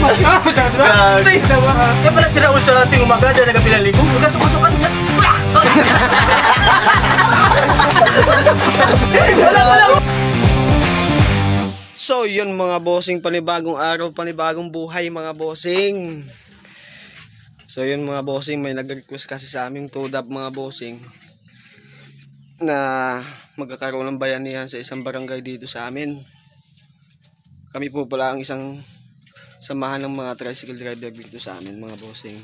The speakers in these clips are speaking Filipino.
Mas ka sa dra. Stay daw. Kaya pala sila uso ating umaga na nagapilaligo. Kasok-kasok kasi niya. Wala. So yun mga bossing, panibagong araw, panibagong buhay mga bossing. So yun mga bossing, may nag-request kasi sa aming TODAP mga bossing na magkakaroon ng bayanihan sa isang barangay dito sa amin. Kami po pala ang isang samahan ng mga tricycle driver dito sa amin mga bossing.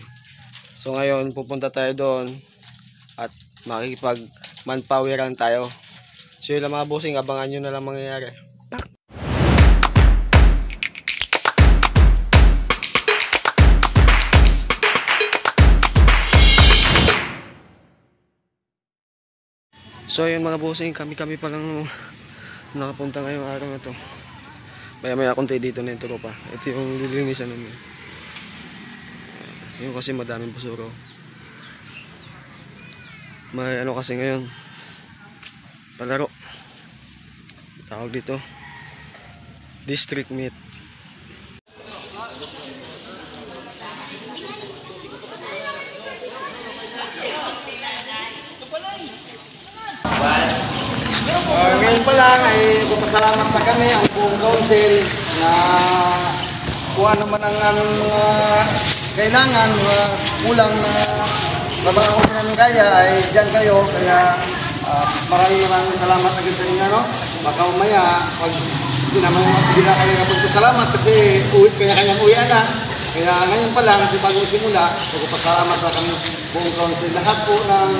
So ngayon pupunta tayo doon at makikipag manpoweran tayo. So yun lang mga bossing, abangan nyo na lang mangyayari. So yun mga bossing, kami pa lang nakapunta ngayong araw na to. Maya konti dito na yung tropa. Ito yung lilinisan namin. Yun kasi madaming basura. May ano kasi ngayon, palaro. Tawag dito district meet. Ngayon pa lang ay papasalamat na kami ang buong council na kung ano man ang aming mga kailangan, mga kulang na trabaho na namin kaya ay dyan kayo. Kaya maraming salamat agad sa inyo. No? Baka umaya, pag hindi na kayo napagpasalamat kasi kanya-kanyang uwian na. Kaya ngayon pa lang, sa bagong simula, papasalamat na kami buong council. Lahat po ng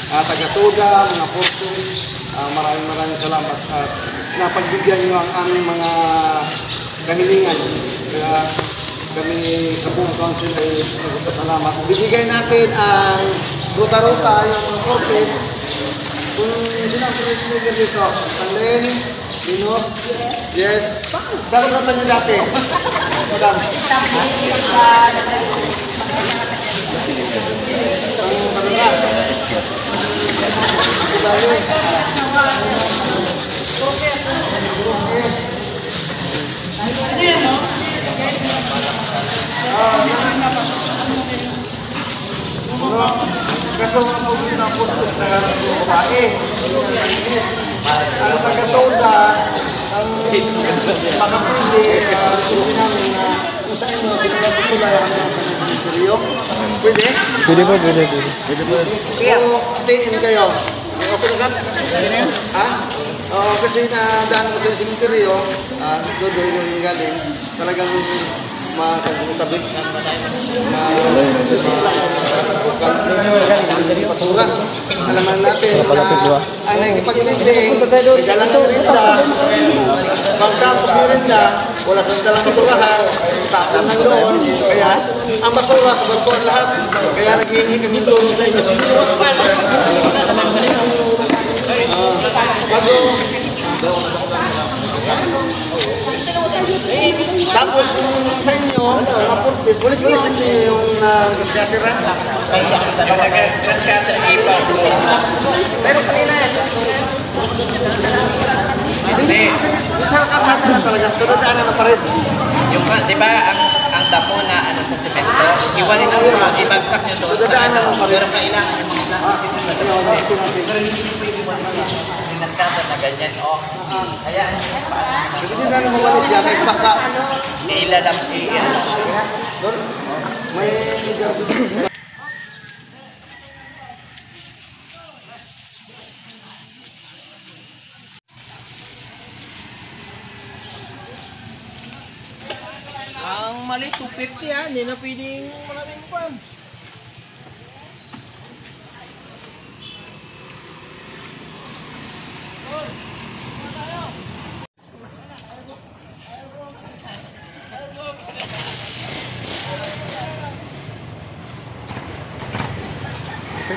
taga-toda, mga portos. Maraming salamat at napagbigyan nyo ang aming mga kahilingan. Kaya kami sa buong council ay nagpapasalamat. Bibigay natin ang ruta-ruta, yung mga corpus. Kung sino ang pinag-speaker dito? Alin? Dinos? Yes? Saan ruta nyo dati? Madam? Ang panalas? Kaso ang pagod na putos na babae. Ang taga-toda, ang makapili, hindi namin na kung saan mo sila tutulay ang interiyo. Pwede? Pwede po. Kaya, tingin kayo. Okay na ka? Ha? Oo, kasi nadaan ko sa interiyo, doon yung galing, talagang makakagutabi. Pasura. Alaman natin na ang nagkipag-lending, nagalang na rin siya, pagkatapos na rin siya, wala sa dalang basurahan, taksan ng doon. Kaya ang basura sa barkuan lahat. Kaya naghihingi kami tulong sa inyo. Tapos sa inyo, mga purpose, walis-walis yung gasgasira. Gasgasira ipaw. Pero kanina yan. Hindi. Isa kasama na talaga. Sa dadaanan na pa rin. Yung, di ba, ang damo na ano sa semento, iwanin ang mga ibagsak nyo doon. Sa dadaanan na pa rin. Pero kailangan yung mga pero hindi pwede sinaskatan na ganyan. Kaya, kasi hindi na naman walis yan. May pasa. ilalam, May Ang mali 250 yan, hindi na pwedeng maraming pan.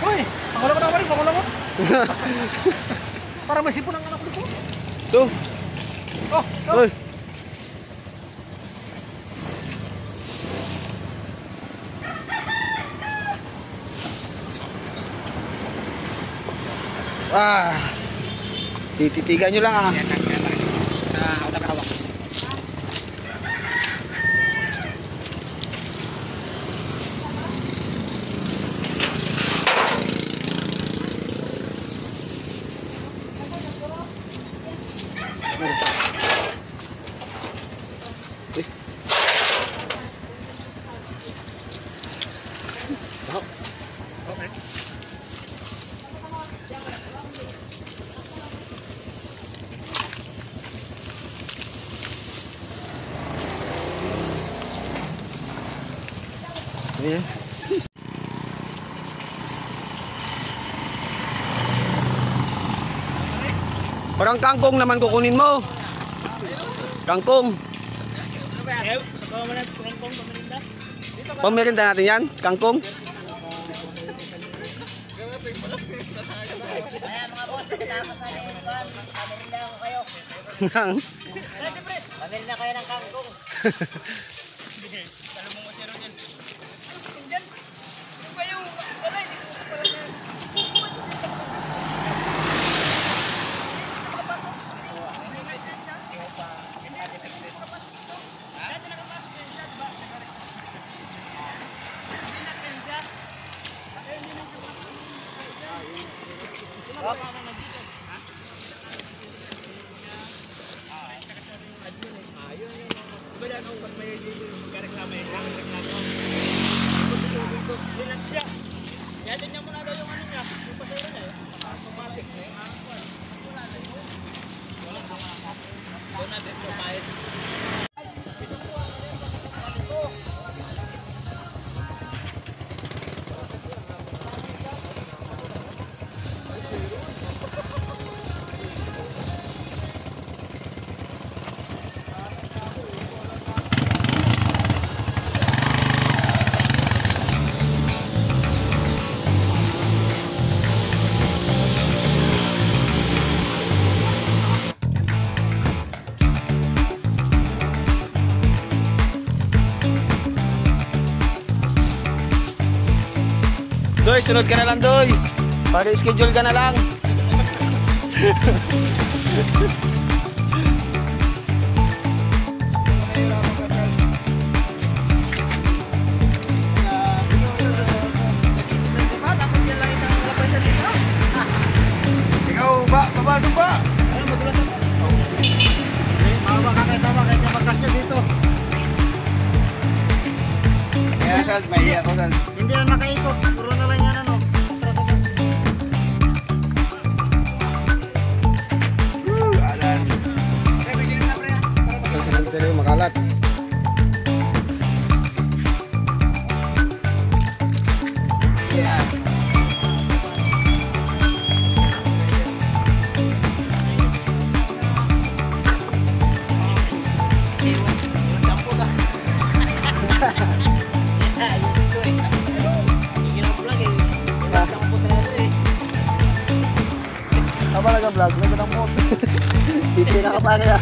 Hoy, pakulang ko. Para may sipon ang anak ko dito. Tuh. Oh, Hoy. tititigan nyo lang ah. Ayan. Parang kangkong naman kukunin mo. Kangkong. Pamirinda natin yan, kangkong. Pamili na kayo ng kangkong. Doy, sunod ka na lang, Doy. Para schedule ka na lang. Ikaw ba? Babado ba? Makakakita kayo niya magkasya dito. Kaya sal, may ako sal. Hindi yan makaikot. Puro na lang yan ano. Alan. Makalat. Yeah. Apa nag-vlog? Nagtatang Hindi na kapag na.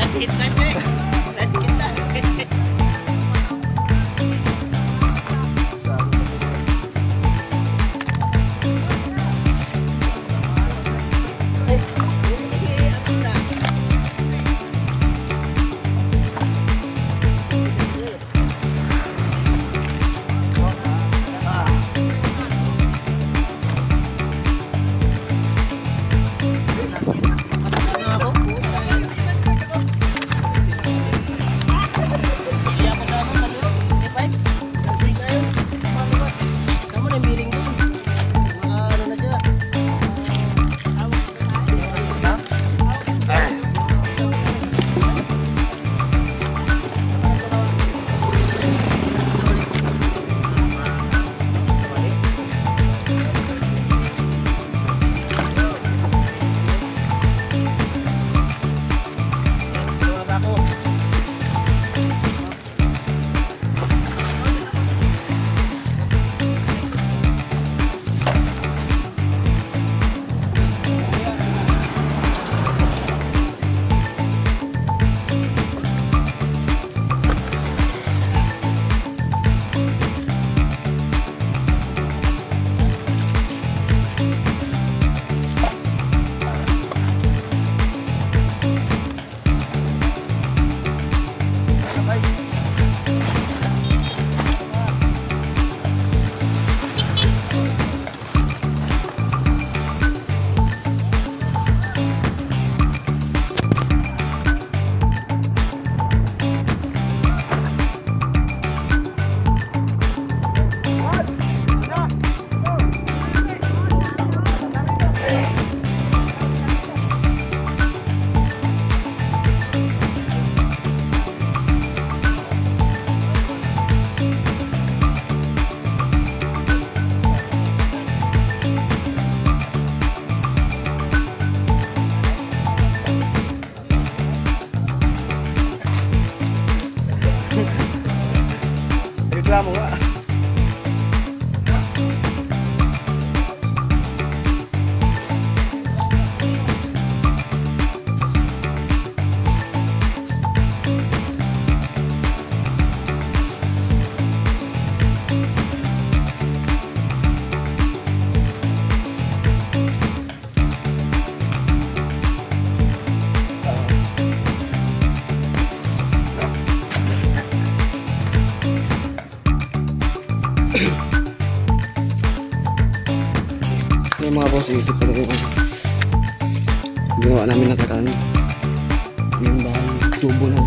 Nasikit na siya eh. Nasikit na. bossing, ito pala yung ginawa namin nakaraan. Yung bahay tubo ng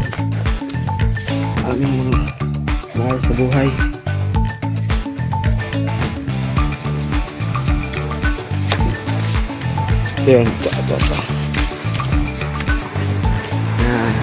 aming mga mahal sa buhay. Ito yun, ito. Yan.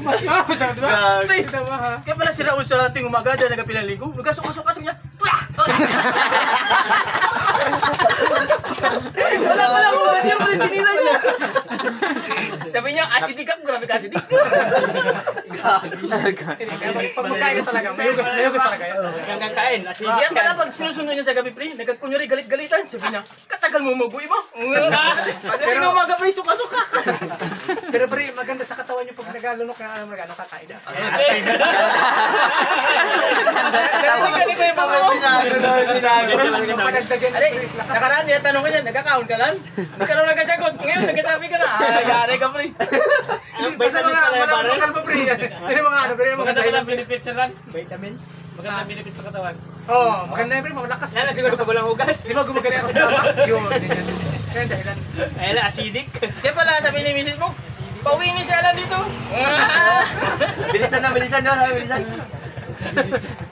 Mas masarap, di ba? Stay na ba, ha? Kaya pala sila sa ating umaga dahil nagapilang linggo. Nagkasok-kasok niya. Wala mo. Hindi mo rin tinira niya. Sabi niya, acidic ako. Grabe ka acidic. Pag magkain ka talaga, may hugas talaga yan. Hanggang kain. Kaya pala pag sinusunod niya sa gabi pre, nagkunyari galit-galitan. Sabi niya, katagal mo mabuhay mo. Pagdating ng umaga pre, suka-suka. Pero pre, maganda sa katawan yung pag nagalunok na ano kakain na. Ganito yung mga binago. Yung panagdagan ng pre, lakas. Nakaraan niya, tanong ko niya, nagkakaon ka lang? Hindi ka lang nagkasagot. Ngayon, nagkasabi ka na. Yari ka pre. Basta mga kalbo pre. Pero mga ano, pero yung mga dahilan. benefits sa lan. Vitamins? Maganda benefits sa katawan. Oo, maganda yun pre, malakas. Lala siguro ka walang hugas. Di ba gumagana ako sa tama? Yun, ganyan. Kaya dahilan. Ay, acidic. Kaya pala, sabi ni Mrs. mo, pauwi ni si Alan dito. Bilisan na, bilisan.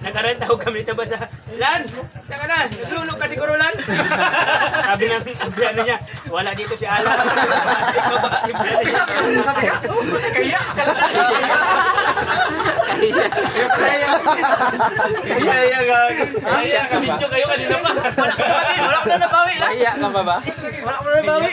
Nakarenta ako kami dito ba sa Lan? Saka na, naglulog ka siguro Lan. Sabi ng ano niya, wala dito si Alan. Sabi ka? Kaya. Kaya, kabidyo kayo kanina pa. Wala ko na nabawi. Kaya ka ba ba? Wala ko na nabawi.